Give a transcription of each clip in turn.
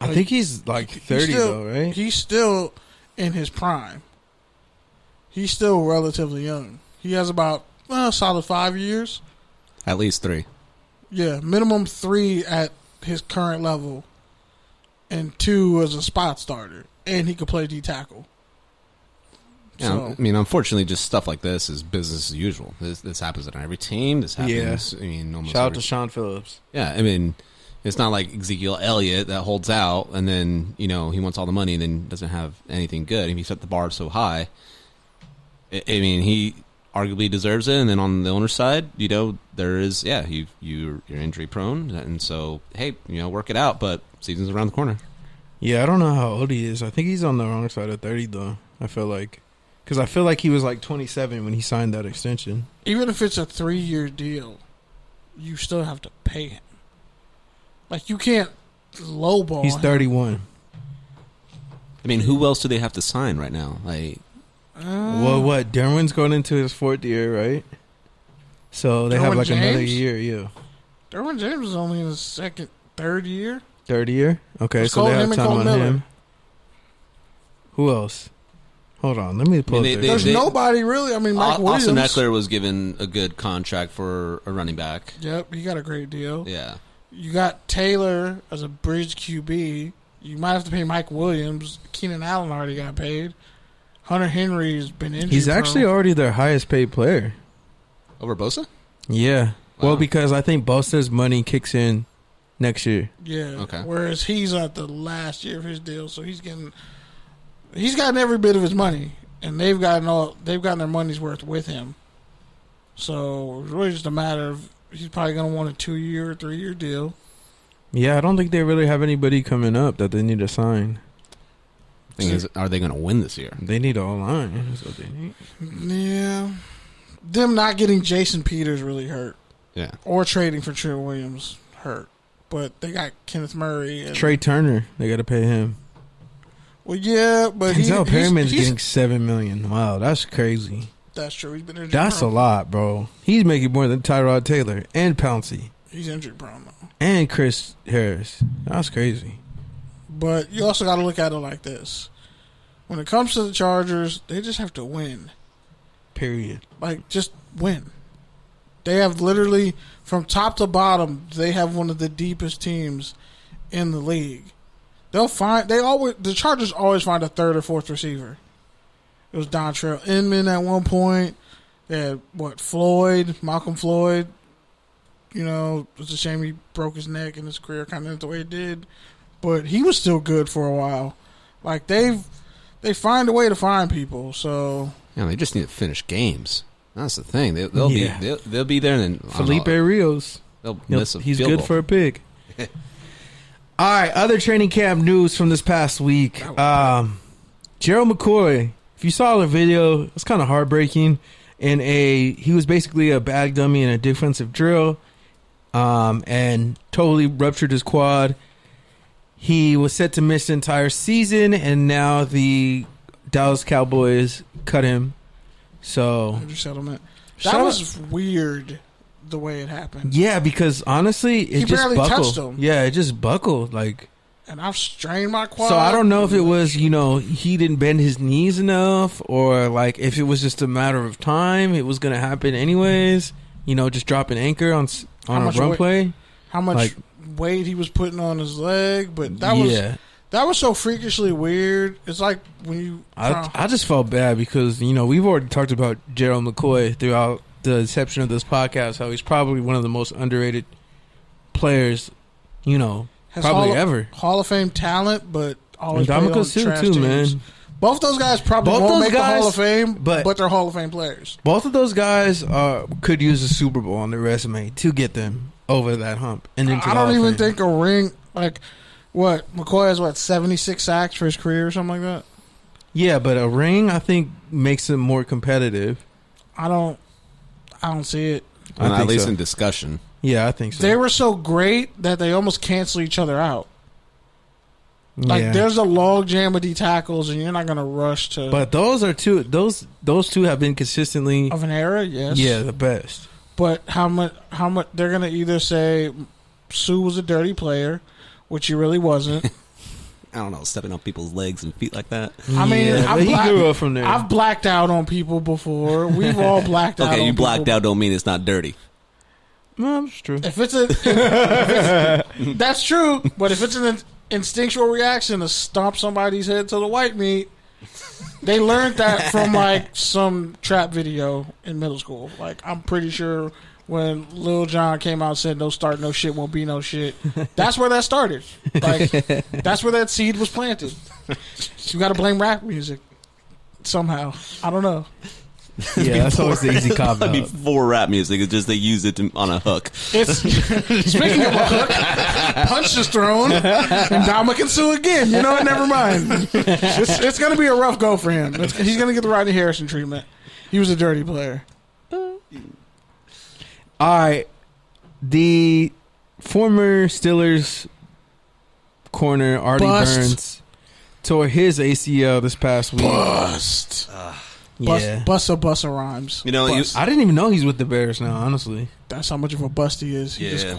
I think he's like 30 though, right? He's still in his prime. He's still relatively young. He has about a solid 5 years. At least 3. Yeah, minimum 3 at his current level, and 2 as a spot starter, and he could play D tackle. Yeah, So, I mean, unfortunately, just stuff like this is business as usual. This happens on every team. This happens. Yeah. I mean, almost Shout out to Sean Phillips. Yeah, I mean, it's not like Ezekiel Elliott that holds out and then he wants all the money and then doesn't have anything good. If he set the bar so high, I mean, he arguably deserves it. And then on the owner's side, there is you're injury prone, and so hey, work it out. But season's around the corner. Yeah, I don't know how old he is. I think he's on the wrong side of 30 though. I feel like. Because I feel like he was like 27 when he signed that extension. even if it's a 3-year deal, you still have to pay him. Like, you can't lowball He's him. 31. I mean, who else do they have to sign right now? Like, Well, what? Derwin's going into his 4th year, right? So they have Derwin like another James? year, yeah. Derwin James is only in his 3rd year. 3rd year? Okay, It's so they Cole- have him and time Cole on Miller. him. Who else? Hold on, let me pull up They- this. There's nobody really. I mean, Mike Williams. Austin Eckler was given a good contract for a running back. Yep, he got a great deal. Yeah. You got Taylor as a bridge QB. You might have to pay Mike Williams. Keenan Allen already got paid. Hunter Henry's been injured. He's actually already their highest paid player. Over Bosa? Yeah. Well, Wow. because I think Bosa's money kicks in next year. Yeah. Okay. Whereas he's at the last year of his deal, so he's gotten every bit of his money, and they've gotten their money's worth with him. So it's really just a matter of he's probably going to want a 2-year or 3-year deal. Yeah, I don't think they really have anybody coming up that they need to sign. Thing is, are they going to win this year? They need all line. That's what they need. Yeah. Them not getting Jason Peters really hurt. Yeah. Or trading for Trent Williams hurt. But they got Kenneth Murray. And, Trey Turner, they got to pay him. well, yeah, but Denzel Perryman's he's getting $7 million. Wow, that's crazy. That's true. He's been injured That's a prone. lot, bro. He's making more than Tyrod Taylor and Pouncey He's injured prone, though. and Chris Harris. That's crazy. But you also got to look at it like this. When it comes to the Chargers, they just have to win. Period. Like, just win. They have literally, from top to bottom, they have one of the deepest teams in the league. The Chargers always find a 3rd or 4th receiver. It was Dontrell Inman at one point. They had, Malcolm Floyd. It's a shame he broke his neck in his career kind of the way it did. But he was still good for a while. Like, they find a way to find people, so... Yeah, they just need to finish games. That's the thing. They'll be there, and then Felipe Rios. They'll miss a He's field good goal. for a pig. All right, other training camp news from this past week. Gerald McCoy, if you saw the video, it's kind of heartbreaking. He was basically a bag dummy in a defensive drill, and totally ruptured his quad. He was set to miss the entire season, and now the Dallas Cowboys cut him. So settlement. That was weird the way it happened. Yeah, because honestly, it just barely buckled. touched him. Yeah, it just buckled. And I've strained my quad. So I don't know if it was, he didn't bend his knees enough, or if it was just a matter of time, it was going to happen anyways. Just drop an anchor on a run play. How much weight he was putting on his leg, but that was so freakishly weird. It's like when you... I just felt bad because, we've already talked about Gerald McCoy throughout the inception of this podcast, how he's probably one of the most underrated players, probably ever. Hall of Fame talent, but always and played on Suh trash too, teams. man. Both those guys probably won't make the Hall of Fame, but they're Hall of Fame players. Both of those guys could use a Super Bowl on their resume to get them over that hump. And into I don't even think a ring... McCoy has 76 sacks for his career or something like that? Yeah, but a ring, I think, makes him more competitive. I don't see it. At least in discussion. Yeah, I think so. They were so great that they almost cancel each other out. There's a log jam of D tackles, and you're not going to rush to... But those two have been consistently... Of an era, yes. Yeah, the best. But how much they're going to either say Suh was a dirty player, which he really wasn't. I don't know, stepping on people's legs and feet like that. I mean, Yeah, he grew up from there. I've blacked out on people before. We've all blacked out. Okay, on you blacked people. out don't mean it's not dirty. No, that's true. If it's that's true. But if it's an instinctual reaction to stomp somebody's head to the white meat, they learned that from like some trap video in middle school. Like I'm pretty sure when Lil Jon came out and said "No start, no shit, won't be no shit." That's where that started. Like that's where that seed was planted. You got to blame rap music somehow. I don't know. Yeah, that's always the easy cop out. Before rap music, it's just they use it on a hook. It's speaking of a hook, punch is thrown, and Dama can sue again. You know what? Never mind. It's going to be a rough go for him. He's going to get the Rodney Harrison treatment. He was a dirty player. All right, the former Steelers corner Artie Burns tore his ACL this past week. Bust. Yeah, Bust rhymes. You know, I didn't even know he's with the Bears now. Honestly, That's how much of a bust he is. Yeah.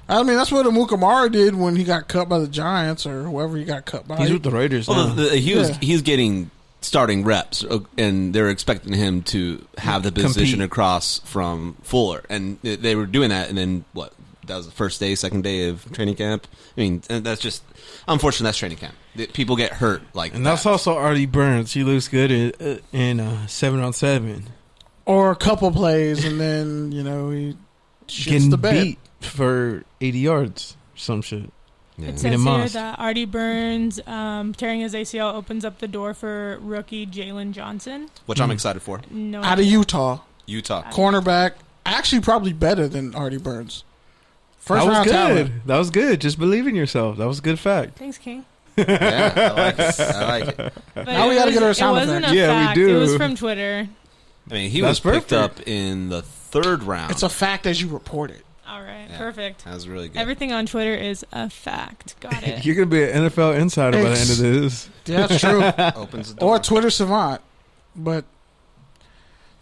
I mean, that's what Amukamara did when he got cut by the Giants or whoever he got cut by. he's with the Raiders well, now. he's getting starting reps, and they're expecting him to have the position Compete. across from Fuller, and they were doing that. And then what? That was the first day, second day of training camp. I mean, that's just unfortunate. That's training camp. People get hurt like, And that's also Artie Burns. He looks good in 7-on-7. Or a couple plays, and then, he shits Getting the bed. beat for 80 yards or some shit. Yeah. It Beat says him here off. that Artie Burns tearing his ACL opens up the door for rookie Jalen Johnson. Which I'm excited for. No, Out of Utah. Utah. Cornerback. Actually, probably better than Artie Burns. First That was round good. talent. That was good. Just believe in yourself. That was a good fact. Thanks, King. Yeah, I like it. I like it. But Now we it gotta was- get our sound It wasn't effects. a Yeah, we fact. do. It was from Twitter. I mean, he That's was picked perfect. up in the third round. It's a fact as you report it. All right, Yeah. perfect. That was really good. Everything on Twitter is a fact. Got it. You're gonna be an NFL insider by the end of this. Yeah, that's true. Opens the door. Or a Twitter savant. But,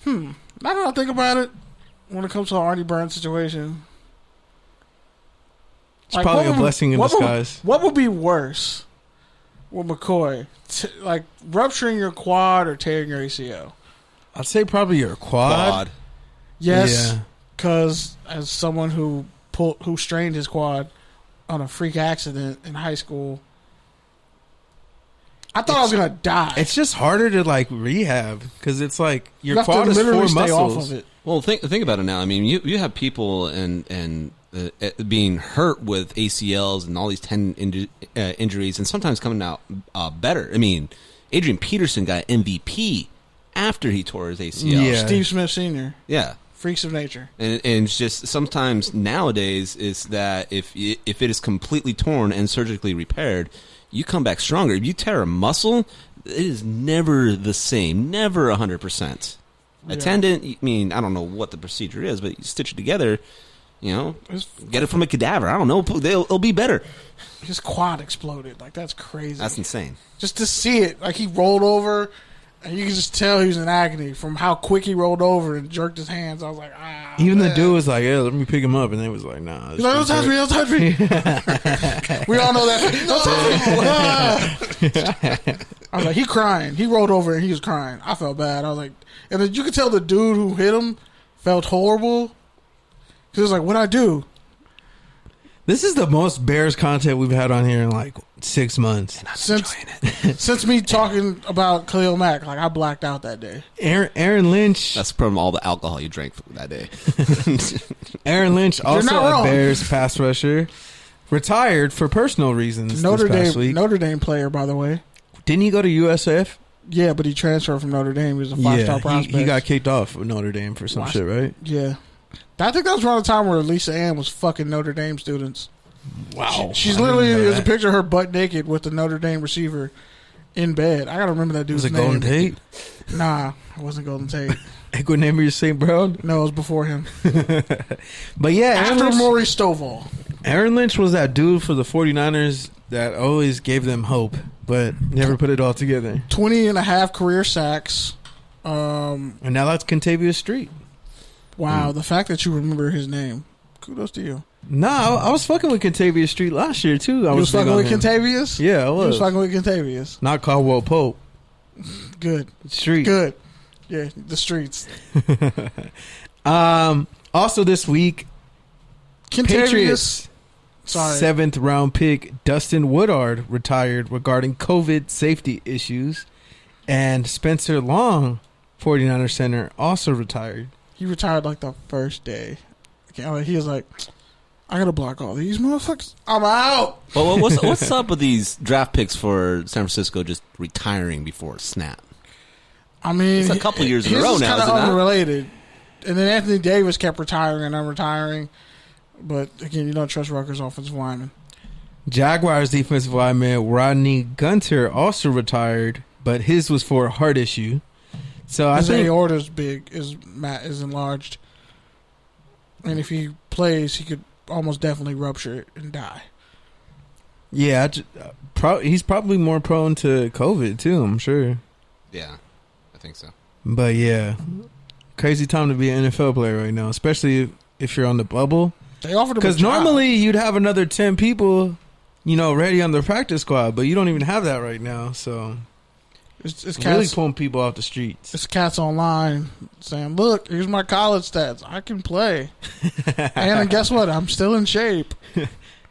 now that I think about it, when it comes to the Artie Burns situation, It's probably a blessing in disguise. What would be worse with McCoy? Rupturing your quad or tearing your ACL? I'd say probably your quad. Yes, Yeah. because as someone who strained his quad on a freak accident in high school, I thought I was gonna die. It's just harder to rehab because it's like your you have quad to is literally four stay muscles. off of it. Well, think about it now. I mean, you have people and being hurt with ACLs and all these tendon injuries, and sometimes coming out better. I mean, Adrian Peterson got MVP after he tore his ACL. Yeah. Steve Smith Sr. Yeah. Freaks of nature. And it's just sometimes nowadays is that if it is completely torn and surgically repaired, you come back stronger. If you tear a muscle, it is never the same, never 100%. A tendon, I mean, I don't know what the procedure is, but you stitch it together, get it from a cadaver. I don't know, it'll be better. His quad exploded. That's crazy. That's insane. Just to see it, he rolled over, and you can just tell he was in agony from how quick he rolled over and jerked his hands. I was like, Even man. the dude was like, "Yeah, let me pick him up," and they was like, "Nah." He's like, don't touch me, don't touch me. We all know that. Don't touch me. I was like, he crying. He rolled over and he was crying. I felt bad. I was like, and then you could tell the dude who hit him felt horrible. He was like, what'd I do? This is the most Bears content we've had on here in 6 months. Since me talking about Khalil Mack, I blacked out that day. Aaron Lynch. That's from all the alcohol you drank that day. Aaron Lynch, also not a wrong. Bears pass rusher, retired for personal reasons this past week. Notre Dame player, by the way. Didn't he go to USF? Yeah, but he transferred from Notre Dame. He was a 5-star prospect. he got kicked off of Notre Dame for some shit, right? Yeah. I think that was around the time where Lisa Ann was fucking Notre Dame students. Wow. She's literally, there's a picture of her butt naked with the Notre Dame receiver in bed. I gotta remember that dude's Was it name. Golden Tate? Nah, it wasn't Golden Tate. Equinemius St. Brown? No, it was before him. But yeah, After Maurice Stovall. Aaron Lynch was that dude for the 49ers that always gave them hope, but never put it all together. 20 and a half career sacks. And now that's Contavious Street. Wow, the fact that you remember his name. Kudos to you. No, I was fucking with Contavious Street last year too. You was fucking with Contavious? Yeah, I was. You was fucking with Contavious. Not Caldwell Pope. Good. Street. Good. Yeah, the streets. Also this week, Patriots seventh round pick Dustin Woodard retired regarding COVID safety issues, and Spencer Long, 49er center, also retired. He retired like the first day. He was like, I gotta block all these motherfuckers. I'm out. Well, what's up with these draft picks for San Francisco just retiring before snap? I mean, it's a couple years in a row now. It's kind of unrelated. And then Anthony Davis kept retiring and unretiring. But again, you don't trust Rutgers offensive lineman. Jaguars defensive lineman Rodney Gunter also retired, but his was for a heart issue. So his aorta's big, is enlarged, and if he plays, he could almost definitely rupture it and die. Yeah, he's probably more prone to COVID too, I'm sure. Yeah, I think so. But yeah, crazy time to be an NFL player right now, especially if you're on the bubble. They offered him because normally you'd have another 10 people, ready on the practice squad, but you don't even have that right now. So it's really pulling people off the streets. It's cats online saying, "Look, here's my college stats. I can play, and guess what? I'm still in shape."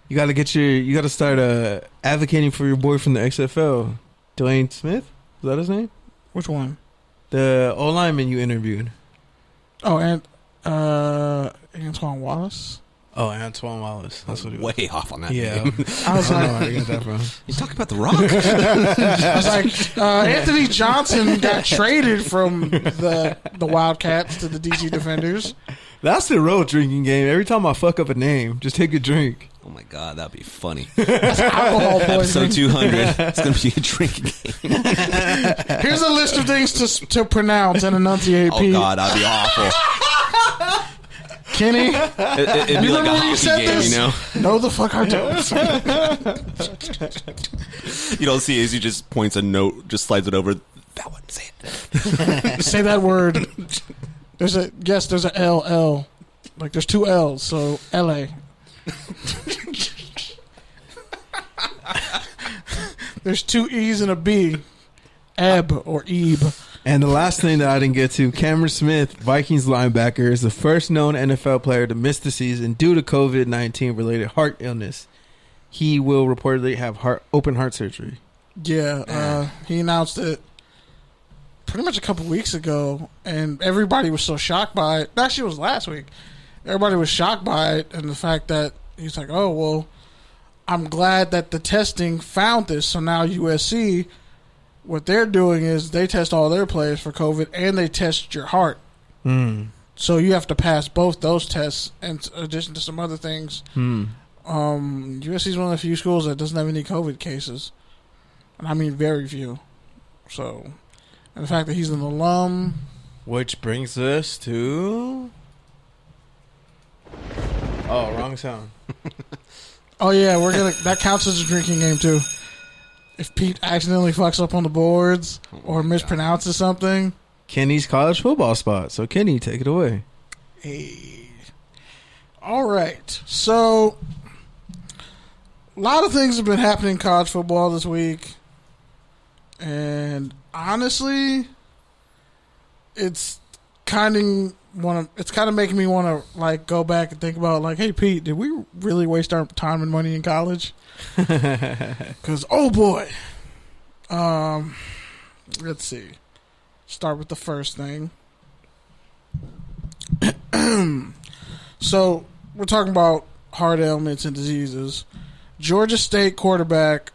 You got to start advocating for your boy from the XFL, Dwayne Smith. Is that his name? Which one? The O lineman you interviewed. Oh, and Antoine Wallace. Oh, Antoine Wallace. That's what he was. Way off on that. Yeah. Name. I was like, where I got that from. He's talking about The Rock. I was like, Anthony Johnson got traded from the Wildcats to the DC Defenders. That's the real drinking game. Every time I fuck up a name, just take a drink. Oh my god, that'd be funny. That's alcohol Episode poisoning. 200. It's gonna be a drinking game. Here's a list of things to pronounce and enunciate. Oh Pete. god, that'd be awful. Kenny, it'd be like a hockey game, No, the fuck I don't. You don't see it as he just points a note, just slides it over. That one, say it. Say that word. There's a LL. Like there's two L's, so LA. There's two E's and a B. Eb or Ebe. And the last thing that I didn't get to, Cameron Smith, Vikings linebacker, is the first known NFL player to miss the season due to COVID-19 related heart illness. He will reportedly have open heart surgery. Yeah, he announced it pretty much a couple weeks ago, and everybody was so shocked by it. That shit was last week. Everybody was shocked by it, and the fact that he's like, oh, well, I'm glad that the testing found this, so now USC... what they're doing is they test all their players for COVID and they test your heart. So you have to pass both those tests in addition to some other things. USC is one of the few schools that doesn't have any COVID cases. And I mean very few. So, and the fact that he's an alum. Which brings us to... Oh, wrong sound. Oh yeah, that counts as a drinking game too. If Pete accidentally fucks up on the boards or mispronounces something. Kenny's college football spot. So, Kenny, take it away. Hey. All right. So, a lot of things have been happening in college football this week. And honestly, it's kind of making me want to go back and think about hey Pete, did we really waste our time and money in college? Because oh boy, let's see. Start with the first thing. So we're talking about heart ailments and diseases. Georgia State quarterback.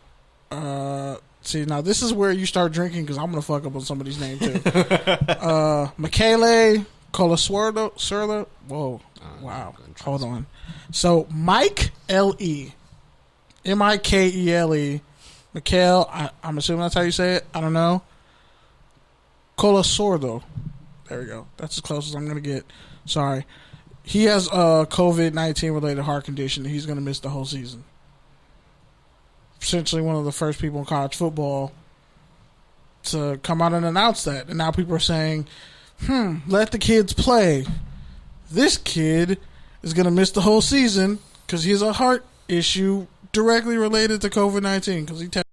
See, now this is where you start drinking because I'm gonna fuck up on somebody's name too. Michele Colaswirdo. Whoa! Wow. Hold on. So Mike L.E. Mikele. Mikhail, I'm assuming that's how you say it. I don't know. Colasordo. There we go. That's as close as I'm going to get. Sorry. He has a COVID-19 related heart condition. He's going to miss the whole season. Essentially one of the first people in college football to come out and announce that. And now people are saying, let the kids play. This kid is going to miss the whole season because he has a heart issue directly related to COVID-19 because he tested